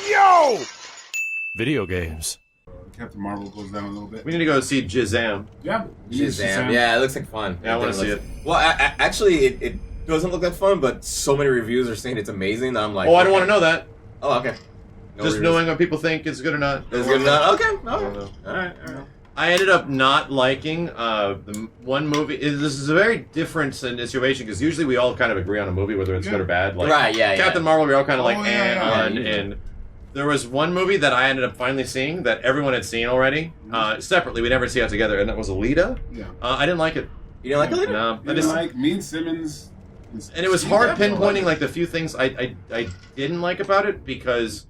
Yo! Video games. Captain Marvel goes down a little bit. We need to go see Shazam. Yeah. Shazam. Yeah, it looks like fun. Yeah, I want to see it. Well, actually, it doesn't look that fun, but so many reviews are saying it's amazing that I'm like... Oh, I don't want to know that. Oh, okay. No Just reviews. knowing what people think is good or not. It's good enough? Okay. I Alright. I ended up not liking the one movie. This is a very different situation because usually we all kind of agree on a movie, whether it's good or bad. Like, Right, yeah, Captain Marvel, we're all kind of like, yeah. and there was one movie that I ended up finally seeing that everyone had seen already, separately. We never see it together, and that was Alita. Yeah. I didn't like it. You didn't like Alita? No. You didn't like me and Simmons. And it was hard pinpointing like the few things I didn't like about it because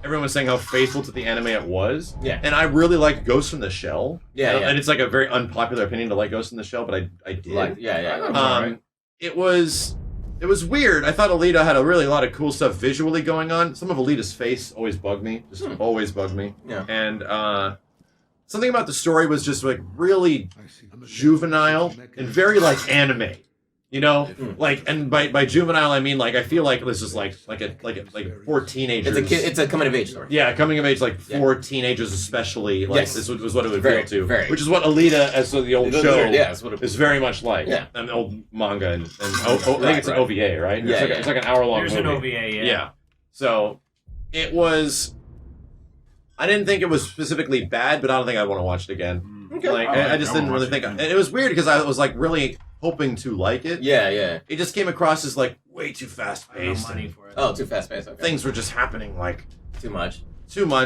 everyone was saying how faithful to the anime it was. Yeah. And I really liked Ghost in the Shell. Yeah, yeah. And it's like a very unpopular opinion to like Ghost in the Shell, but I did. Yeah. It was weird. I thought Alita had a lot of cool stuff visually going on. Some of Alita's face always bugged me. Just always bugged me. Yeah. And something about the story was just like really juvenile and very like anime. You know, like, and by juvenile I mean like I feel like this is like four teenagers. It's a coming of age story. Yeah, coming of age, like four teenagers especially. Like this was what it would feel to, very. which is what Alita, as the old show, is very much like. Yeah, an old manga and I think it's an OVA, right? Yeah, it's like an hour-long movie. There's an OVA, Yeah. So it was. I didn't think it was specifically bad, but I don't think I'd want to watch it again. Okay. Like I just didn't really think. It was weird because I was like really hoping to like it. Yeah. It just came across as like way too fast paced. Money for it. Oh, too fast paced. Okay. Things were just happening like Too much,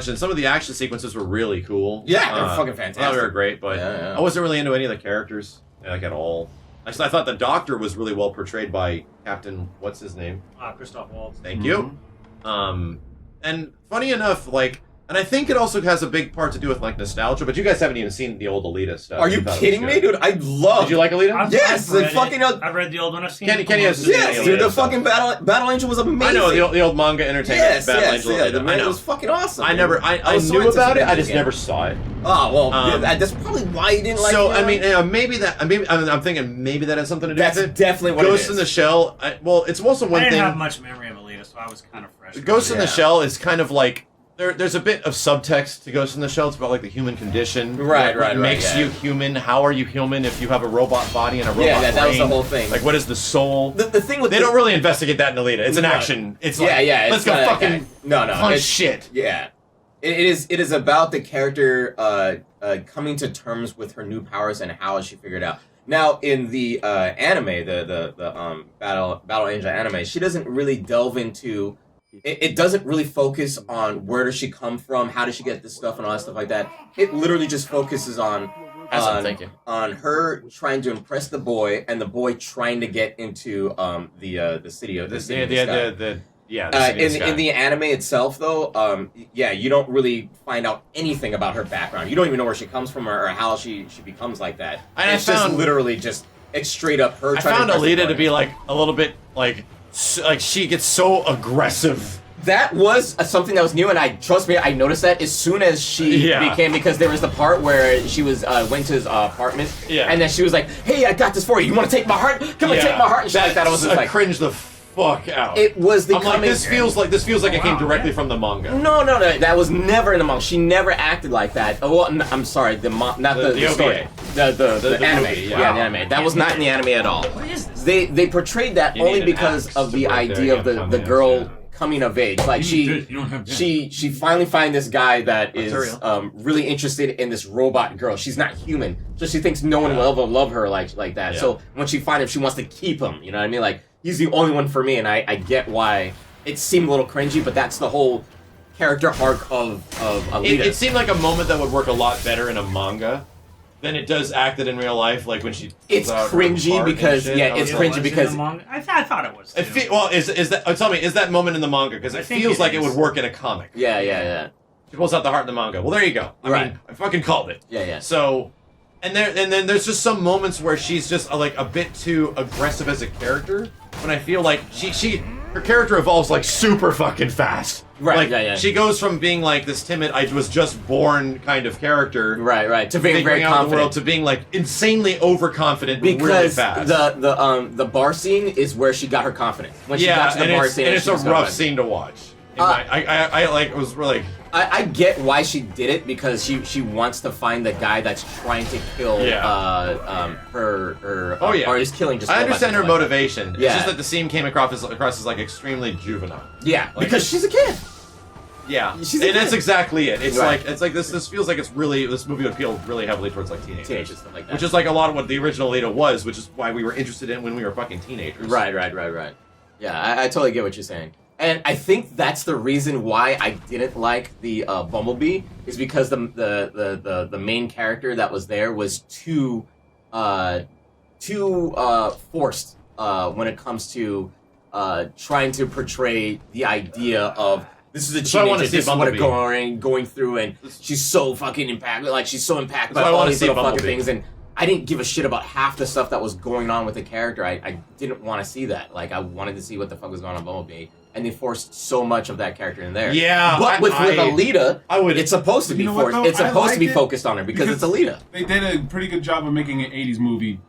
and some of the action sequences were really cool. Yeah, they're fucking fantastic. I thought they were great, but Yeah. I wasn't really into any of the characters like at all. I thought the Doctor was really well portrayed by Captain. What's his name? Christoph Waltz. Thank you. And funny enough, like. And I think it also has a big part to do with like nostalgia, but you guys haven't even seen the old Alita stuff. Are you kidding me, dude? I love. Did you like Alita? Yes, I've read the old one. I've seen Kenny has seen Yes, dude, the fucking Battle Angel was amazing. I know the old manga entertainment. Battle Angel. I know. It was fucking awesome. I knew about it. I just never saw it. Oh well, that's probably why you didn't like it. So I mean, maybe that. I'm thinking maybe that has something to do with it. That's definitely what Ghost it is. in the Shell. Well, it's also one I thing. didn't have much memory of Alita, so I was kind of fresh. Ghost in the Shell is kind of like. There's a bit of subtext to Ghost in the Shell. It's about like the human condition. What makes you human? How are you human if you have a robot body and a robot brain? That was the whole thing. Like, what is the soul? The thing with they don't really investigate that in Alita. It's an action. It's like, let's go fucking punch shit. Yeah, it is about the character coming to terms with her new powers and how she figured it out. Now, in the anime, the Battle Angel anime, she doesn't really delve into. It doesn't really focus on where does she come from, how does she get this stuff, and all that stuff like that. It literally just focuses on her trying to impress the boy, and the boy trying to get into the city of the city. In the anime itself, though, you don't really find out anything about her background. You don't even know where she comes from or how she becomes like that. And it's just literally just straight up her. I found Alita to be like a little bit like she gets so aggressive. That was something that was new, and trust me, I noticed that as soon as she became, because there was the part where she went to his apartment, and then she was like, "Hey, I got this for you. You want to take my heart? Come and take my heart." And shit like that. I was just like, cringe the fuck out. It was the. I'm like, this feels like it came directly from the manga. No, that was never in the manga. She never acted like that. Oh, well, I'm sorry, not the story, the anime. movie, the anime. That was not in the anime at all. What is this? They portrayed that only because of the idea of the girl coming of age. Like she finally finds this guy that is really interested in this robot girl. She's not human, so she thinks no one will ever love her like that. Yeah. So when she finds him, she wants to keep him. You know what I mean? Like, he's the only one for me, and I get why it seemed a little cringy, but that's the whole character arc of Alita. It seemed like a moment that would work a lot better in a manga than it does acted in real life. Like when she. It's cringy because it's cringy because I thought it was. Too. Well, is that? Tell me, is that moment in the manga? Because it feels like it would work in a comic. Yeah. She pulls out the heart in the manga. Well, there you go. I mean, I fucking called it. Yeah. So, and then there's just some moments where she's just like a bit too aggressive as a character. When I feel like her character evolves like super fucking fast. Right. Like, she goes from being like this timid, I was just born kind of character. Right. To being very confident. The world, to being like insanely overconfident because really fast. the bar scene is where she got her confidence. When she got to the bar scene, and it's a rough scene to watch. I like was really. I get why she did it because she wants to find the guy that's trying to kill her Oh, yeah. or is killing just I robots understand her and stuff like motivation. Yeah. It's just that the scene came across as like extremely juvenile. that. Yeah, Like, because she's a kid. Yeah, She's a and that's kid. exactly it. It's Right. like this feels like this movie would appeal really heavily towards like Teenagers, stuff like that. which is like a lot of what the original Lita was, which is why we were interested in when we were fucking teenagers. Right. Yeah, I totally get what you're saying. And I think that's the reason why I didn't like the Bumblebee is because the main character that was there was too forced when it comes to trying to portray the idea of this is a why I wanna teenager, see this is what Bumblebee. going through, and she's so fucking impacted, like she's so impacted That's by why I all wanna these see little fucking Bumblebee. things, and I didn't give a shit about half the stuff that was going on with the character. I didn't want to see that. Like, I wanted to see what the fuck was going on with Bumblebee. And they forced so much of that character in there. Yeah, But with Alita, I would. it's supposed to be You know what, forced. though? It's I supposed to be liked it focused on her because it's Alita. They did a pretty good job of making an 80s movie,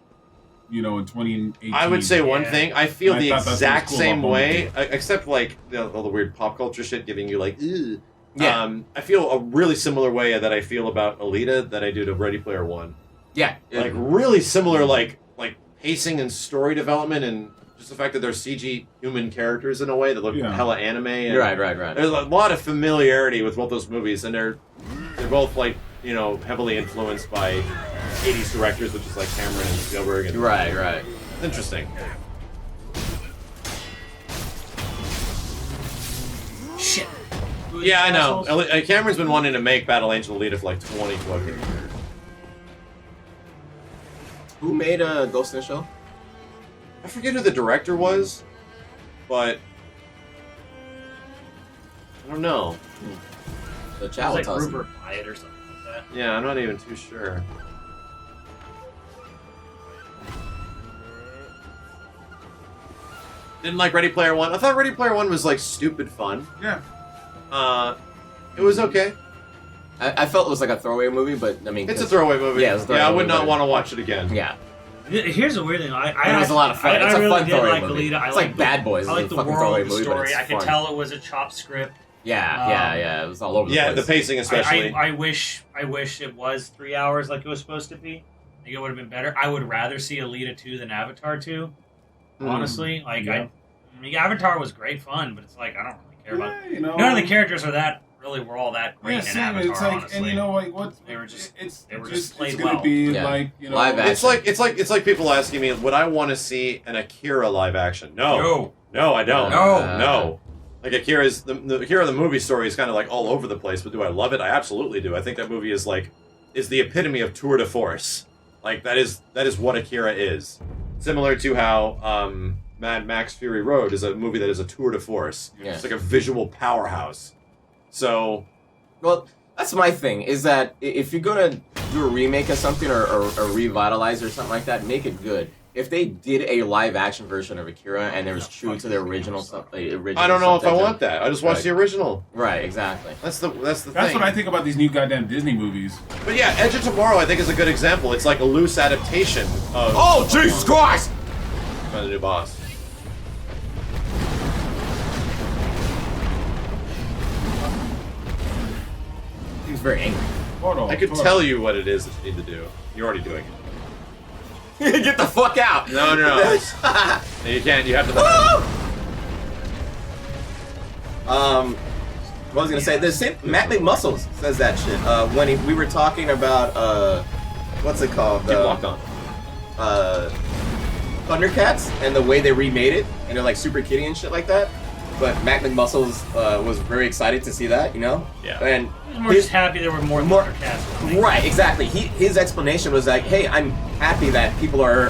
in 2018. I would say one Yeah. thing. I feel I the thought that's exact what's cool same about way, except like all the weird pop culture shit giving you like. Ugh. Yeah. I feel a really similar way that I feel about Alita that I do to Ready Player One. Yeah. Like really similar, like pacing and story development, and just the fact that they're CG human characters in a way that look hella anime. And Right. There's a lot of familiarity with both those movies, and they're both like heavily influenced by 80s directors, which is like Cameron and Spielberg. And Right. It's interesting. Shit. Yeah, I know. Assholes. Cameron's been wanting to make Battle Angel Alita for like 20 fucking years. Who made Ghost in the Shell? I forget who the director was, but I don't know. The It chat was will like tell us. Rupert Wyatt or something like that. Yeah, I'm not even too sure. Didn't like Ready Player One. I thought Ready Player One was like stupid fun. Yeah. It was okay. I felt it was like a throwaway movie, but I mean, It's a throwaway movie. Yeah, it's a throwaway I would movie. not want to watch it again. Yeah, Here's the weird thing. it was a lot of fun. It's a really fun did throwaway like movie. Alita. It's like Bad Boys. I It's like a the fucking world, throwaway the movie, but story. it's I could fun. tell it was a chopped script. Yeah. It was all over the Yeah, place. the pacing especially. I wish it was 3 hours like it was supposed to be. I think it would have been better. I would rather see Alita 2 than Avatar 2. Honestly, like Yeah. I mean, Avatar was great fun, but it's like I don't really care about. Yeah, None of the characters were all that great Yeah, in same. Avatar. It's like, honestly. and what? They were just- It's just played it's gonna well. be Yeah. like Live action. It's like people asking me, would I want to see an Akira live action? No, I don't. No. No. Like Akira's the Akira the movie story is kind of like all over the place, but do I love it? I absolutely do. I think that movie is the epitome of tour de force. Like that is what Akira is. Similar to how Mad Max Fury Road is a movie that is a tour de force. Yeah. It's like a visual powerhouse. So Well, that's my thing, is that if you're gonna do a remake of something or revitalize or something like that, make it good. If they did a live action version of Akira and it was true to the original stuff, I don't know if I want that. I just watched the original. Right, exactly. That's the That's thing. what I think about these new goddamn Disney movies. But yeah, Edge of Tomorrow I think is a good example. It's like a loose adaptation of Oh, Jesus Christ! by the new boss. He was very angry. I could tell you what it is that you need to do. You're already doing it. Get the fuck out! No. No, you can't. You have to. What was I gonna say? The same Matt McMuscles says that shit. When we were talking about what's it called? Keep locked on. Thundercats and the way they remade it, and they're like Super Kitty and shit like that. But Matt McMuscles was very excited to see that, Yeah. And We're just happy there were more Thundercats. right, exactly. His explanation was like, "Hey, I'm happy that people are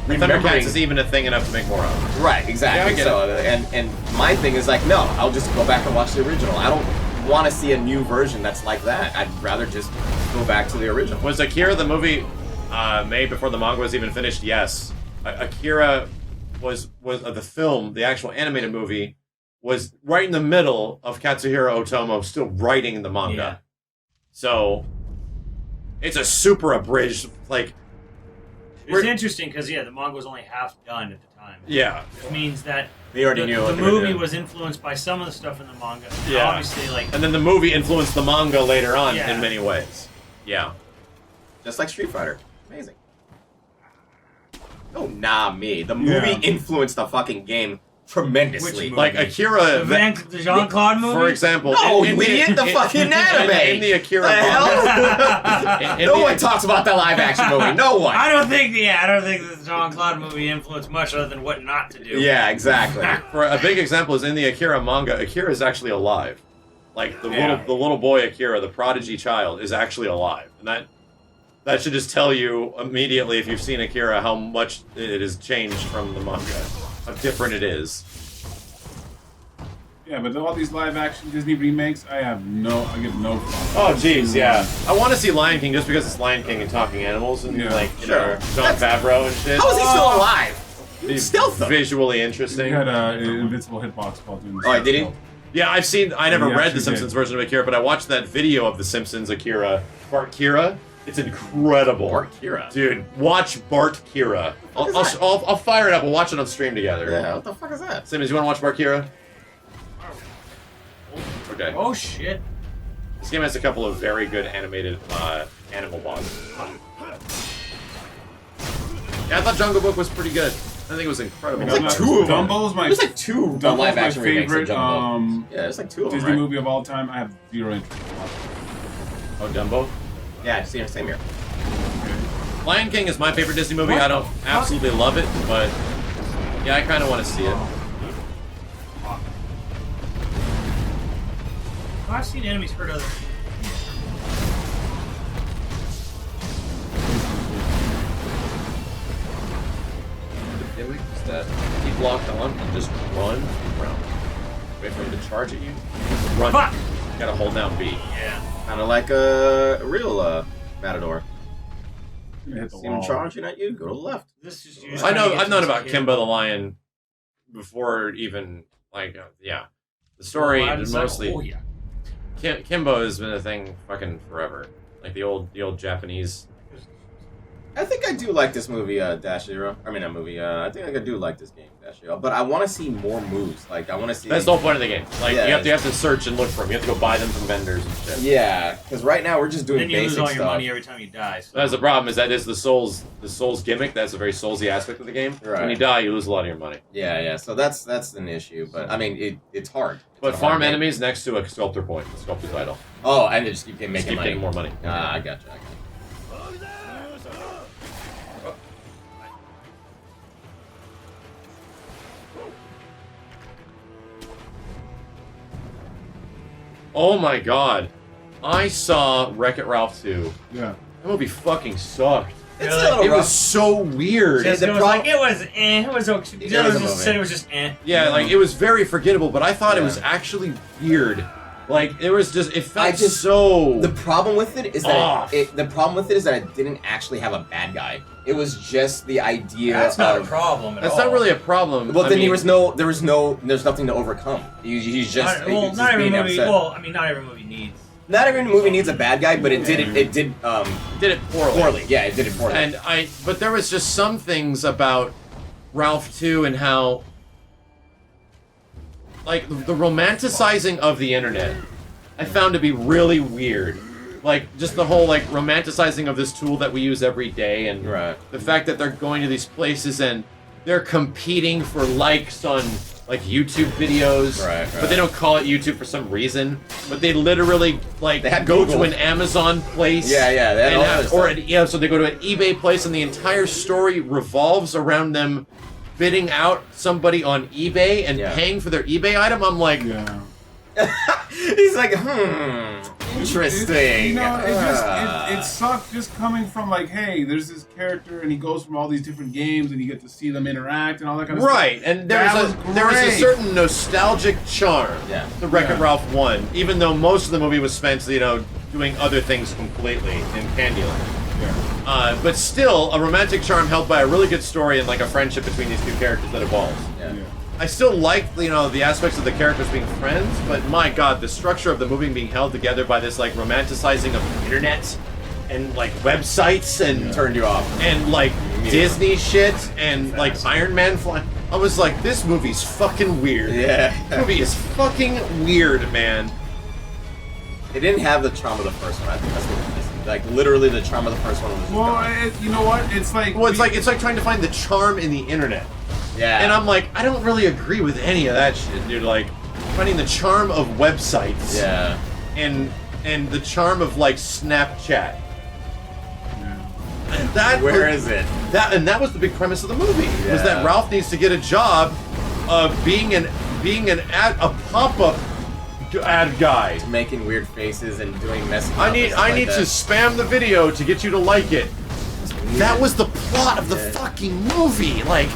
remembering." Thundercats is even a thing enough to make more of. Right, exactly. Yeah, I get So, and my thing is like, no, I'll just go back and watch the original. I don't want to see a new version that's like that. I'd rather just go back to the original. Was Akira the movie made before the manga was even finished? Yes. Akira was the film, the actual animated movie, was right in the middle of Katsuhiro Otomo still writing the manga. Yeah. So it's a super abridged, like It's interesting because the manga was only half done at the time. Yeah. Which means that They already knew what the they were movie doing. was influenced by some of the stuff in the manga. Yeah. Obviously, like And then the movie influenced the manga later on Yeah. in many ways. Yeah. Just like Street Fighter. Amazing. Oh, nah, me. The movie Yeah. influenced the fucking game tremendously. Which movie? Like Akira. the Jean-Claude movie. For example. No, in you idiot! The fucking anime! In the Akira The hell? manga. No one talks about the live action movie. No one. I don't think the Jean-Claude movie influenced much other than what not to do. Yeah, exactly. For a big example is in the Akira manga, Akira is actually alive. Like the little boy Akira, the prodigy child, is actually alive. And that should just tell you immediately, if you've seen Akira, how much it has changed from the manga. How different it is. Yeah, but all these live action Disney remakes, I give no fuck. Oh, jeez, yeah. I want to see Lion King just because it's Lion King and talking animals and Yeah. like, Sure. Jon Favreau and shit. How is he still alive? It's Stealth him. visually He interesting. had an invincible hitbox while doing Oh, did he? Yeah, I never He read actually the Simpsons did. version of Akira, but I watched that video of the Simpsons Akira. Bart Kira. It's incredible. Bart Kira? Dude, watch Bart Kira. fuck is that? I'll fire it up. We'll watch it on stream together. Yeah, what the fuck is that? Simmons, you want to watch Bart Kira? Okay. Oh shit. This game has a couple of very good animated animal bosses. Yeah, I thought Jungle Book was pretty good. I think it was incredible. It's like two of them. Dumbo's my There's like two Dumbo's live my action remakes of favorite Jungle Book. Yeah, there's like two of them, Disney right? movie of all time. I have zero interest in watching. Oh, Dumbo? Yeah, same here. Lion King is my favorite Disney movie. What I the don't fuck? absolutely love it, but yeah, I kind of want to see it. I've seen enemies hurt others. Is that keep locked on and just run around. Wait for him to charge at you. Run. Fuck! You gotta hold down B. Yeah. Kind of like a real Matador. I'm gonna hit the See him wall. charging at you, go to the left. This is just I know. trying to get I've to known this about kid. Kimba the Lion before even yeah. The story Oh, is mostly Oh yeah. Kimbo has been a thing fucking forever. Like the old Japanese. I think I do like this movie, Dash Zero. I mean, that movie. I think I do like this game, Dash Zero. But I want to see more moves. Like, I want to see. That's the whole point of the game. Like Yeah, you have to search and look for them. You have to go buy them from vendors and shit. Yeah, because right now we're just doing Then you basic lose all your stuff. money every time you die. So. That's the problem. Is that is the Souls gimmick. That's a very Soulsy aspect of the game. Right. When you die, you lose a lot of your money. Yeah. So that's an issue. But I mean, it's hard. It's But a hard farm game. enemies next to a sculptor point, the sculptor's idol. Oh, and they just keep Just making keep money. getting more money. Ah, I gotcha. Oh my god. I saw Wreck-It Ralph 2. Yeah. That movie fucking sucked. It's Really? a little It rough. was so weird. Just- It the was prob- like it was it was okay. It The was others a just movie. said it was just Yeah, like it was very forgettable, but I thought it Yeah. was actually weird. Like it was just it felt I just- so The problem with it is that Off. the problem with it is that it didn't actually have a bad guy. It was just the idea That's not a of. problem at That's all. not really a problem. Well, I then mean, there's nothing to overcome. He's just. Not, well, it's not just every being movie. upset. Well, I mean, not every movie needs. Not every movie needs a bad guy, but it did did it poorly. poorly. Yeah, it did it poorly. But there was just some things about Ralph 2 and how, like, the romanticizing of the internet, I found to be really weird. Like, just the whole, like, romanticizing of this tool that we use every day, and Right. the fact that they're going to these places and they're competing for likes on, like, YouTube videos, Right. but they don't call it YouTube for some reason. But they literally, like, They had go Google. to an Amazon place. Yeah, they had and all have- that or stuff. so they go to an eBay place, and the entire story revolves around them bidding out somebody on eBay and Yeah. paying for their eBay item. I'm like, Yeah. He's like, interesting. You know, it sucked just coming from like, hey, there's this character and he goes from all these different games and you get to see them interact and all that kind of right, stuff. and there was a great. certain nostalgic charm Yeah. to Wreck-It Yeah. Ralph 1, even though most of the movie was spent, doing other things completely in Candyland. Yeah. But still, a romantic charm held by a really good story and like a friendship between these two characters that evolves. Yeah. Yeah. I still like, the aspects of the characters being friends, but my god, the structure of the movie being held together by this, like, romanticizing of the internet and, like, websites and, Turned you off. and like, Disney shit and like Iron Man flying. I was like, this movie's fucking weird. Yeah. This movie is fucking weird, man. It didn't have the charm of the first one. I think that's what it is. Like literally, the charm of the first one was just Well, gone. you know what? It's like Well, it's like trying to find the charm in the internet. Yeah. And I'm like, I don't really agree with any of that shit, dude. Like, finding the charm of websites. Yeah. And the charm of like Snapchat. And that Where was, is it? That was the big premise of the movie. Was Yeah. that Ralph needs to get a job of being a pop-up ad guy. Making weird faces and doing messy. I need to spam the video to get you to like it. That was the plot of the fucking movie. Like,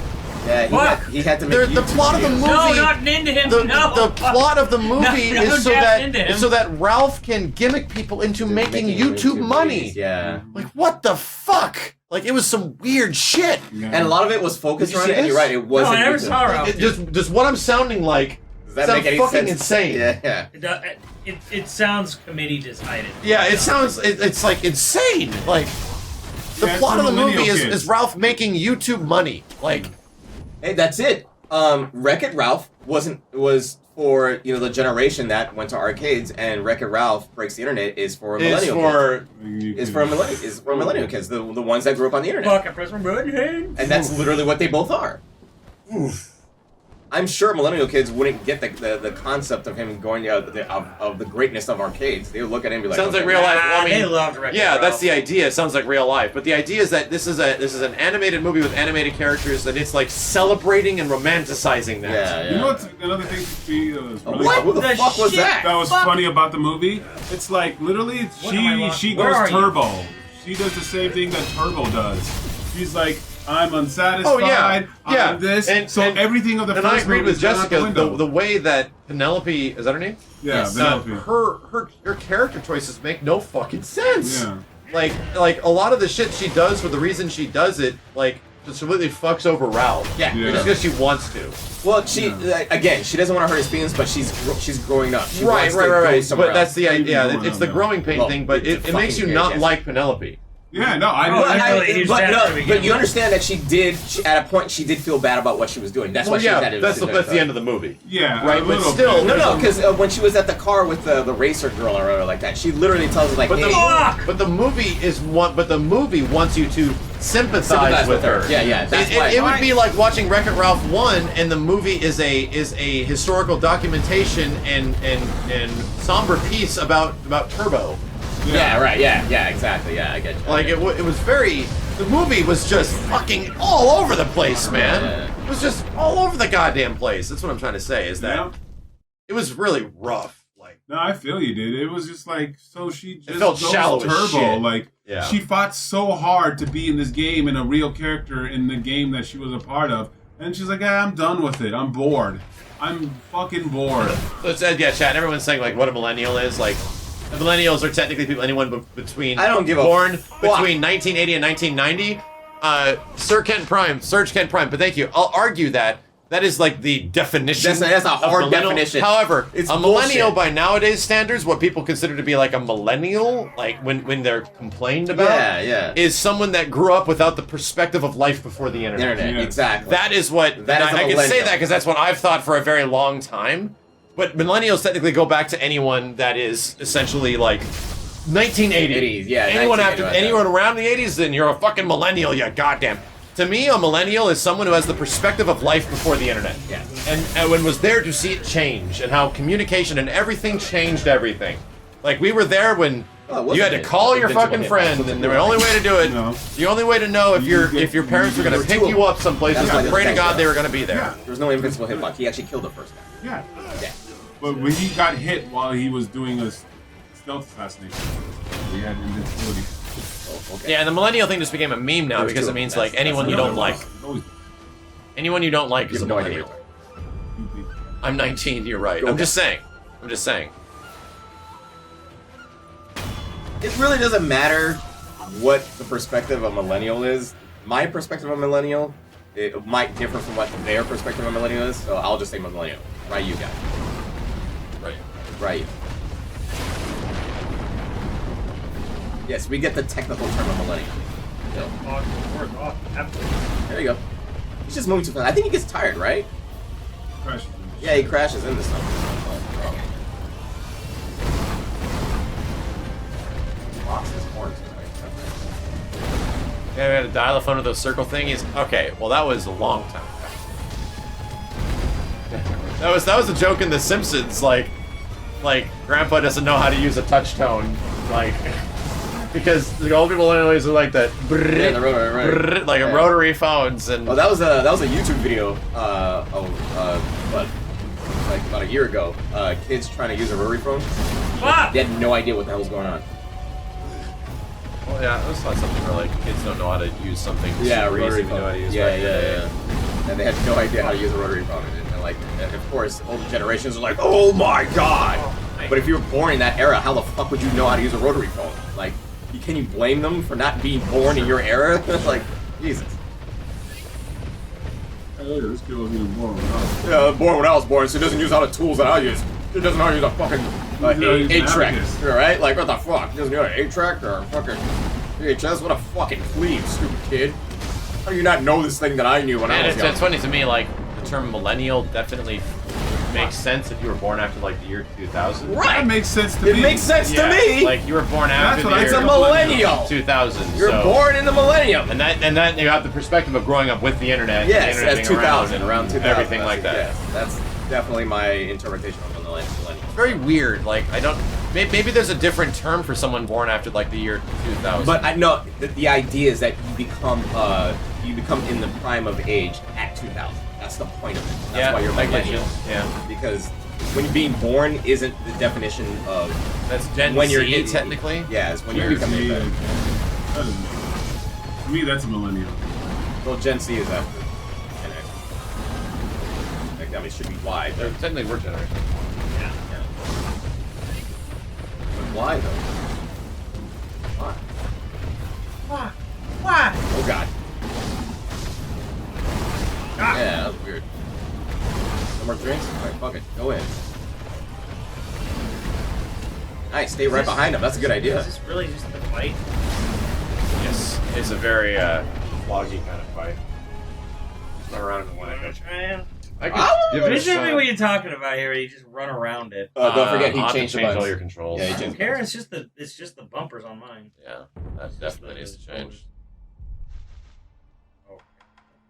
Yeah, he had to make the plot of the videos. movie. No, not into him. The plot of the movie No, is Jeff, so that Ralph can gimmick people into making YouTube money. videos, Yeah. Like, what the fuck? Like, it was some weird shit. Yeah. And a lot of it was focused Did you around see it, and this? you're right, it wasn't. No, I never YouTube. saw Ralph. Does what I'm sounding like Does that sound make any fucking sense? insane? Yeah. It sounds committee decided. Yeah, it sounds, it's like insane. Like, the Yeah, it's plot the of the movie millennial is kids. Ralph making YouTube money. Like, Hey, that's it. Wreck-It Ralph was for the generation that went to arcades, and Wreck-It Ralph Breaks the Internet is for it's millennial for kids. Is for millennial kids, the ones that grew up on the internet, Fuck, I press my button. and that's literally what they both are. I'm sure millennial kids wouldn't get the concept of him going of the greatness of arcades. They would look at him and be like, sounds like okay, real life. Well, I mean, They loved Wreck-It yeah, that's Ralph. the idea. It sounds like real life, but the idea is that this is an animated movie with animated characters, and it's like celebrating and romanticizing that. Yeah, yeah. You know what's another thing to be was really What? Who the The fuck was shit? that? that was Fuck. funny about the movie? It's like literally What am I watching? she Where are goes you? turbo. She does the same thing that Turbo does. She's like, I'm unsatisfied. Oh yeah, yeah. I'm this. And everything of the and first I agreed movie with is gone out the Jessica. window. The way that Penelope, is that her name? Yeah, Yes. Penelope. Her character choices make no fucking sense. Yeah. Like a lot of the shit she does for the reason she does it, like just completely fucks over Ralph. Yeah. Yeah. Just because she wants to. Well, again, she doesn't want to hurt his feelings, but she's growing up. She wants to go Right. somewhere But that's else. the idea. Growing It's up, the yeah. growing pain Well, thing, but it's it makes you fucking not yes. like Penelope. Yeah, no, I Well, didn't. I really- he was dead to begin but you with. understand that she at a point she did feel bad about what she was doing. That's why Well, she was yeah, at it. that's the end of the movie. Yeah, Right, a but little still, bit. No, because when she was at the car with the racer girl or whatever like that, she literally tells us like, But "Hey, the movie wants you to sympathize with her. Yeah, that's why. It would be like watching Wreck-It Ralph 1 and the movie is a historical documentation and somber piece about Turbo. yeah, right, yeah, exactly, yeah, I get you. Like it was very. The movie was just fucking all over the place, man. Yeah. It was just all over the goddamn place. That's what I'm trying to say. Is that Yeah. it was really rough. Like No, I feel you, dude. It was just like, so she just felt goes shallow as turbo. shit. Like, Yeah. she fought so hard to be in this game and a real character in the game that she was a part of. And she's like, yeah, I'm done with it. I'm bored. I'm fucking bored. yeah, chat. Everyone's saying like what a millennial is. Like the millennials are technically people anyone between I don't give a born fuck. between 1980 and 1990. Serge Kent Prime. But thank you. I'll argue that. That is like the definition. That's a of hard millennial. definition. However, It's a millennial bullshit. by nowadays standards, what people consider to be like a millennial, like when they're complained about, Yeah. is someone that grew up without the perspective of life before the internet. Internet, Yeah. exactly. That is what That is a I can say millennial. that because that's what I've thought for a very long time. But millennials technically go back to anyone that is essentially like 1980. 80s, yeah, Anyone 1980, right anyone around the 80s, then you're a fucking millennial. You goddamn. To me, a millennial is someone who has the perspective of life before the internet. Yeah. And when was there to see it change and how communication and everything changed everything. Like we were there when Well, it you had to wasn't call it. your Invincible fucking hit. friend, and the only way to do it, No. the only way to know if your parents were going to pick you up someplace That's is why to the pray to thing God was. they were going to be there. Yeah. There was no invincible hitbox. He actually killed the first guy. Yeah. Yeah. But when he got hit while he was doing a stealth assassination, he had invincibility. Oh, okay. Yeah, and the millennial thing just became a meme now There's because two it of them. means That's- like anyone that's you another don't one. like. Always. Anyone you don't like You is a have no idea. millennial. I'm 19. You're right. I'm Okay. just saying. I'm just saying. It really doesn't matter what the perspective of a millennial is. My perspective of a millennial, it might differ from what their perspective of a millennial is, so I'll just say millennial. Right, you guys. Right. Right. Yes, we get the technical term of millennial. kill. Oh, There you go. He's just moving too fast. I think he gets tired, right? Crashes. Yeah, he crashes into something. Locks his horns. Yeah, we had a dial-a-phone with those circle thingies. Okay, well that was a long time ago. That was a joke in The Simpsons, like Grandpa doesn't know how to use a touch tone, like because the old people always are like that, Yeah, the rotary, right. like Yeah. rotary phones, and Oh, that was a YouTube video. What? Like about a year ago. Kids trying to use a rotary phone. fuck! They had no idea what the hell was going on. well, yeah, it was not something where like kids don't know how to use something. Yeah, super rotary easy to know how to phone. use Yeah, back in the day. yeah. And they had no idea how to use a rotary phone. And like, and of course, older generations are like, "Oh my god!" But if you were born in that era, how the fuck would you know how to use a rotary phone? Like, can you blame them for not being born in your era? Like, Jesus. Hey, this kid wasn't even born when I was Yeah, born when I was born, so he doesn't use all the tools that I use. He doesn't know how to use a fucking He's 8-track, abacus. right? Like, what the fuck? He doesn't know an 8-track or a fucking VHS? What a fucking plebe, stupid kid. How do you not know this thing that I knew when I And was it's young? funny to me, like the term millennial definitely makes sense if you were born after like the year 2000. That makes sense to It me. makes sense Yeah, to me! like you were born after what the I year It's a said. millennial! 2000. You're so- born in the millennium! And that you have the perspective of growing up with the internet. Yes, the internet that's being 2000, around 2000. everything like that. Yes, that's definitely my interpretation of the millennium. It's very weird. Like I don't. Maybe there's a different term for someone born after like the year 2000. But I know the idea is that you become in the prime of age at 2000. That's the point of it. That's yeah, why you're I get you. millennial. Yeah, Because when you're being born isn't the definition of that's Gen when Z you're technically. Yeah, it's when you Gen become Z, a that is- to me, that's a millennial. well, Gen Z is after Gen X. Like, I mean, it should be Y, but Technically, we're generation. yeah. But why though? Why? Why? Oh God. Yeah, that was weird. No more drinks? Alright, fuck it. Go in. Nice, stay right behind him. That's a good idea. Is this really just the fight? Yes, it's a very vloggy kind of fight. Run around in one edge. I could give it a Basically, shot. what you're talking about here, you just run around it. Don't forget he I'll have to changed the change all buttons. your controls. Yeah, he I don't changed care. It's just the bumpers on mine. Yeah, that definitely needs to change. Oh.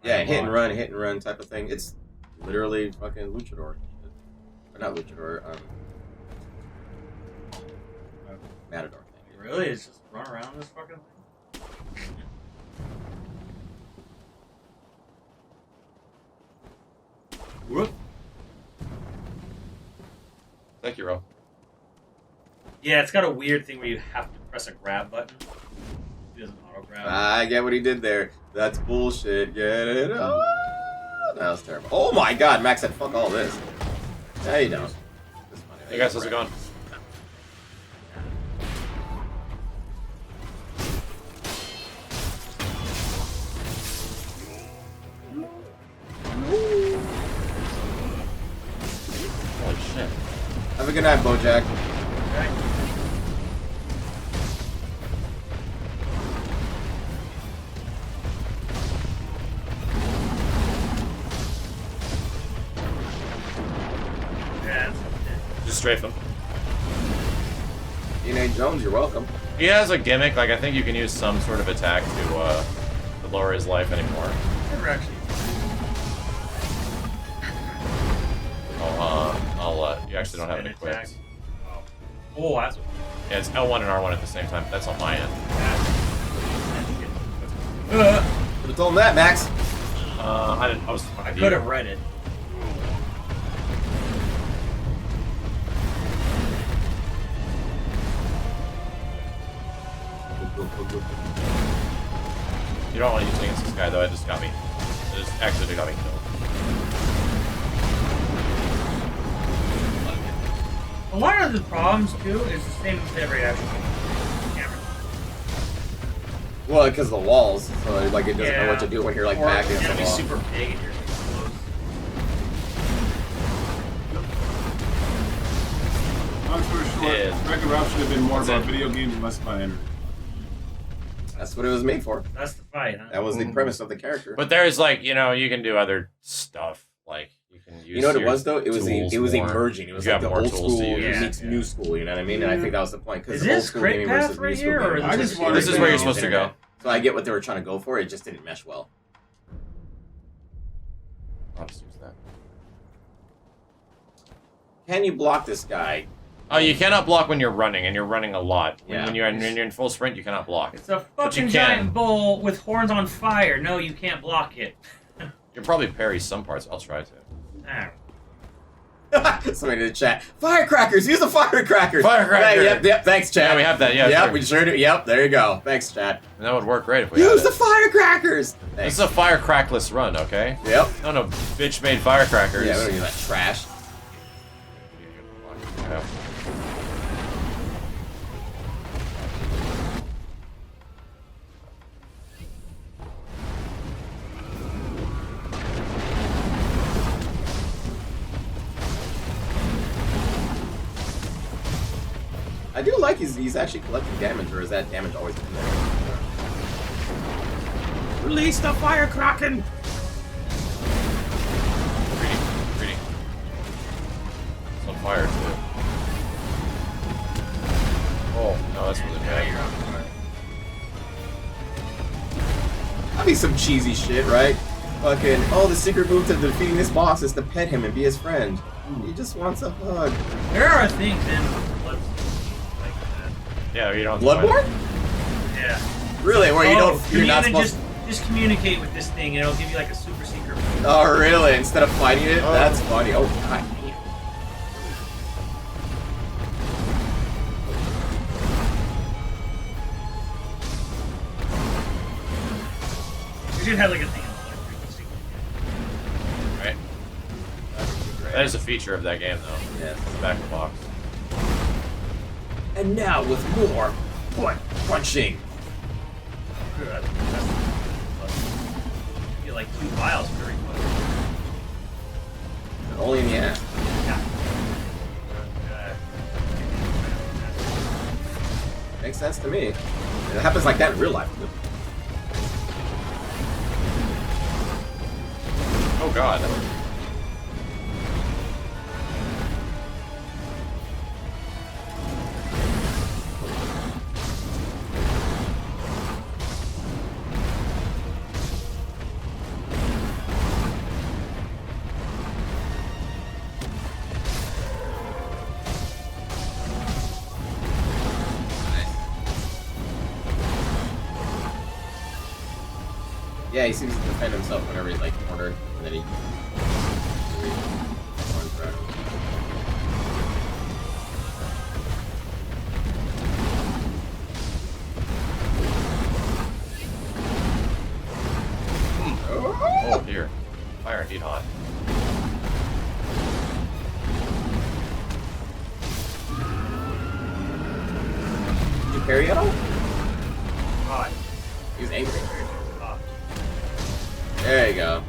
Yeah, hit and run type of thing. It's literally fucking luchador. Or not luchador, matador thing. Really? It's just run around this fucking thing? Whoop. Thank you, Ro. Yeah, it's got a weird thing where you have to press a grab button. It doesn't auto grab. I get what he did there. That's bullshit. Get it? Oh, that was terrible. Oh my god, Max said fuck all this. No, you don't. It's funny. Hey guys, how's it going? Holy shit. Have a good night, Bojack. Okay. Yeah, that's okay. Just strafe him. Teenage Jones, you're welcome. He has a gimmick, like I think you can use some sort of attack to lower his life anymore. Never actually. You actually don't have it Spin equipped. attack. Oh, that's what. Yeah, it's L1 and R1 at the same time. That's on my end. Could have told him that, Max. I didn't. I could have read it. You don't want to use it against this guy though. It just got me. It just actually got me killed. A lot of the problems too is the same with every action camera. Well, because of the walls, so like it doesn't know what to do when you're like or back it's against gonna the be wall. super big and you're close. Long story short, Yeah. Wreck-It Ralph should have been more That's about it. video games and less about entertainment. That's what it was made for. That's the fight, huh? That was the premise of the character. But there's like, you know, you can do other stuff. Like you can use. You know what it your was though? It was more. emerging. It was You like got the more old tools school to use. meets new school. You know what I mean? And I think that was the point. Is Because this old school Crit gaming Path versus right new school here, or gaming. is I this just wanted This is where you're to- supposed to go. So I get what they were trying to go for. It just didn't mesh well. I'll just use that. Can you block this guy? Oh, you cannot block when you're running, and you're running a lot. Yeah. When you're in full sprint, you cannot block. It's a But you fucking can. giant bull with horns on fire. No, you can't block it. You'll probably parry some parts. I'll try to. Ah. Somebody in the chat. Firecrackers! Use the firecrackers! Firecracker! Yep, thanks, chat. Yeah, we have that. Yeah, Yep, sure. we sure do. Yep, there you go. Thanks, chat. And that would work great if we Use had the it. firecrackers! This Thanks. is a firecrackless run, okay? Yep. No, bitch-made firecrackers. Yeah, we don't use that trash. Yeah. I do like he's actually collecting damage, or is that damage always been there? Release the firecracken! Greedy. It's on fire, too. Oh, no, that's really bad. That'd be some cheesy shit, right? Fucking, oh, the secret move to defeating this boss is to pet him and be his friend. He just wants a hug. There are things in Bloodborne like that. Yeah, you don't. Bloodborne? Yeah. Really? Where you don't, you're not supposed just communicate with this thing and it'll give you like a super secret move. Oh, really? Instead of fighting it? Oh. That's funny. Oh, god damn. You should have like a thing on blood frequency. Right. That is a feature of that game, though. Yes. The back of the box. And now with more butt punching. Good. You get like 2 vials for every foot. Only in the ass. Yeah. Makes sense to me. It happens like that in real life. Oh, God. Yeah, he seems to defend himself whenever he's like cornered, and then he. Oh, dear. Fire indeed hot. Did you parry at all? Hot. He was angry. Hot. There you go.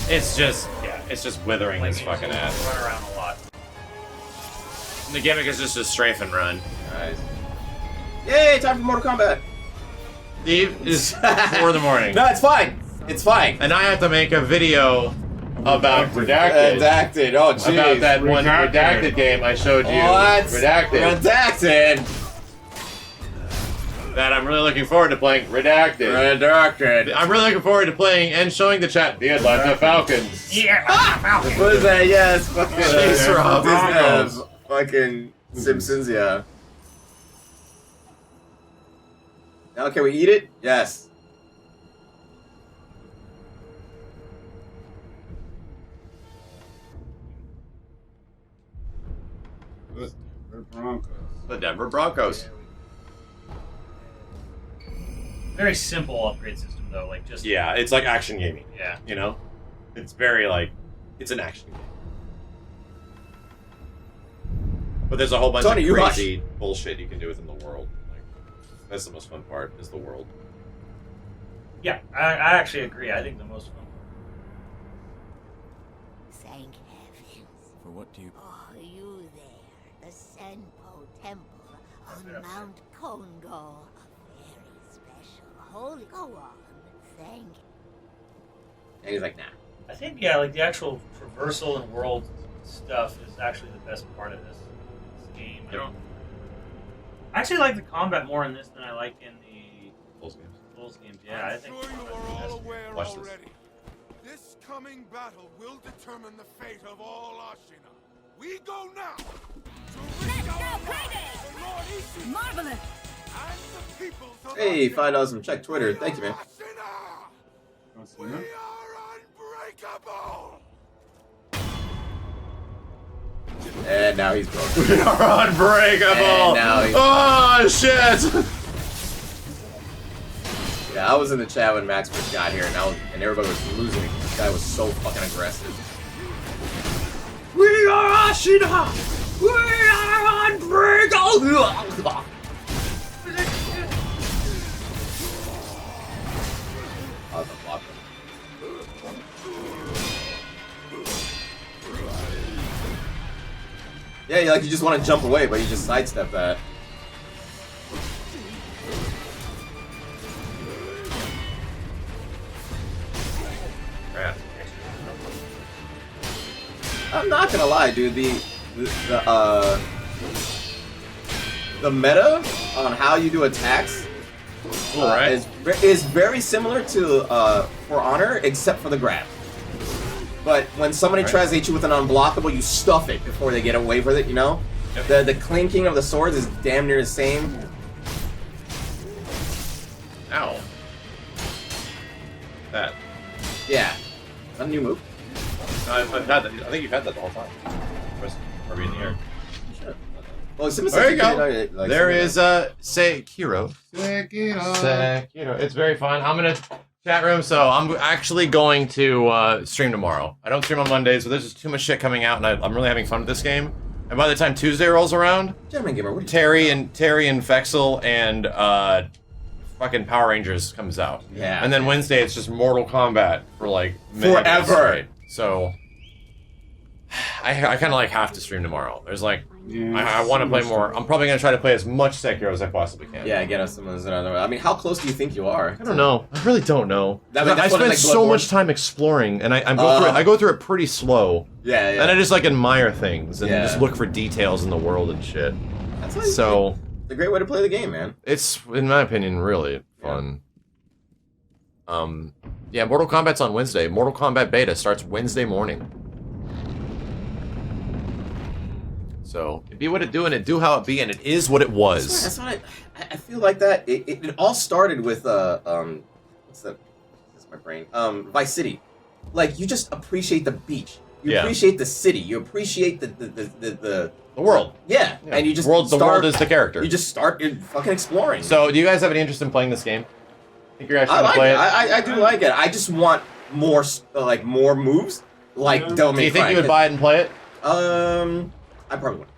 It's just withering his fucking ass. Run around a lot. And the gimmick is just a strafe and run. Nice. Yay! Time for Mortal Kombat. Steve is 4 in the morning. No, it's fine. It's fine. And I have to make a video about Redacted. Redacted. Oh, jeez. About that one Redacted game I showed you. What? Redacted. Redacted. That I'm really looking forward to playing. Redacted. Redacted. I'm really looking forward to playing and showing the chat the Atlanta Falcons. Yeah! What is that? Yes, fucking Chase Rob. Broncos. Fucking Simpsons, yeah. Now can we eat it? Yes. The Broncos. The Denver Broncos. Very simple upgrade system though, like just Yeah, it's like action gaming. yeah. You know? It's very like, it's an action game. But there's a whole bunch Tony, of you crazy bullshit you can do within the world. Like, that's the most fun part, is the world. Yeah, I actually agree. I think the most fun. Thank heavens. For what do you... Oh, you there. The Senpo Temple on Mount Kongo. Very special holy. Go on. Thank. And he's like, nah. I think yeah, like the actual traversal and world stuff is actually the best part of this game. I actually like the combat more in this than I like in the Souls games. Yeah, I think. Sure you are all aware Watch this. already. This coming battle will determine the fate of all Ashina. We go now. Marvelous. And the peoples of Hey, Ashina. $5 from check Twitter. Thank you, man. Ashina! Don't see We that. are unbreakable. And now he's broken. We are unbreakable! And now he's- Oh, shit! Yeah, I was in the chat when Max first got here, and everybody was losing it. This guy was so fucking aggressive. We are Ashina! We are unbreakable! Oh, the block. Yeah, like you just want to jump away, but you just sidestep that. I'm not gonna lie, dude. The meta on how you do attacks is very similar to For Honor, except for the grab. But when somebody tries to hit you with an unblockable, you stuff it before they get away with it. You know, the clinking of the swords is damn near the same. Ow. That. Yeah, is that a new move? I've had that. I think you've had that the whole time. Press R in the air. Well, There you go. Like, There is Sekiro. Sekiro. It's very fun. I'm gonna chat room, so I'm actually going to stream tomorrow. I don't stream on Mondays, but there's just too much shit coming out, and I'm really having fun with this game. And by the time Tuesday rolls around, Gentleman Gamer, what are you Terry and Fexel and fucking Power Rangers comes out. Yeah. And then Wednesday it's just Mortal Kombat for like minutes Forever. straight. So I kind of like have to stream tomorrow. There's like I want to play more. I'm probably gonna try to play as much Sekiro as I possibly can. Yeah, get us some of those another. I mean, how close do you think you are? I don't know. I really don't know. I mean, I that's what spend it's like so Bloodborne. much time exploring, and I go through it pretty slow. Yeah, yeah. And I just like admire things and Yeah. just look for details in the world and shit. That's what you So do. It's a great way to play the game, man. it's, in my opinion, really fun. Yeah, Mortal Kombat's on Wednesday. Mortal Kombat beta starts Wednesday morning. So it be what it do and it do how it be, and it is what it was. That's what I feel like that. It all started with what's that? That's my brain. Vice City. Like you just appreciate the beach. You Yeah. appreciate the city. You appreciate the world. Yeah. And you just the start, world is the character. You just start fucking exploring. So, do you guys have any interest in playing this game? Think you're actually I gonna like play it. it? I do like it. I just want more more moves like Devil Do May you think Cry. you would buy it and play it? I probably would.